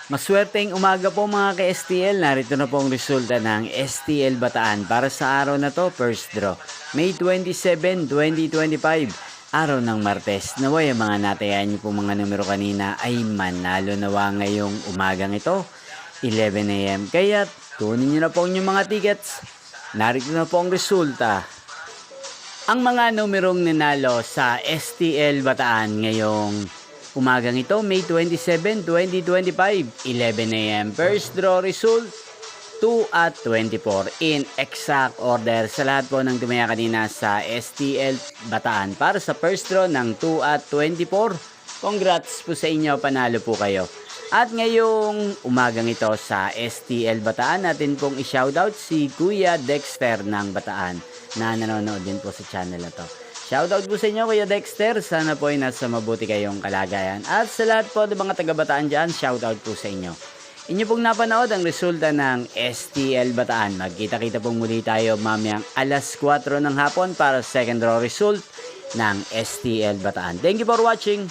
Maswerteng umaga po mga ka-STL. Narito na po ang resulta ng STL Bataan para sa araw na to, first draw. May 27, 2025, araw ng Martes. Naway ang mga natayan niyo po mga numero kanina ay manalo nawa ngayong umagang ito, 11 AM. Kaya tunin niyo na po ang inyong mga tickets. Narito na po ang resulta. Ang mga numerong nanalo sa STL Bataan ngayong umagang ito, May 27, 2025, 11 AM. First draw result, 2 at 24 in exact order sa lahat po ng tumaya kanina sa STL Bataan. Para sa first draw ng 2 at 24, congrats po sa inyo, panalo po kayo. At ngayong umagang ito sa STL Bataan, natin pong i-shoutout si Kuya Dexter ng Bataan na nanonood din po sa channel na to. Shoutout po sa inyo Kuya Dexter, sana po ay nasa mabuti kayong kalagayan. At sa lahat po ng mga taga-Bataan dyan, shoutout po sa inyo. Inyo pong napanood ang resulta ng STL Bataan. Magkita-kita pong muli tayo mamayang alas 4 ng hapon para sa second draw result ng STL Bataan. Thank you for watching.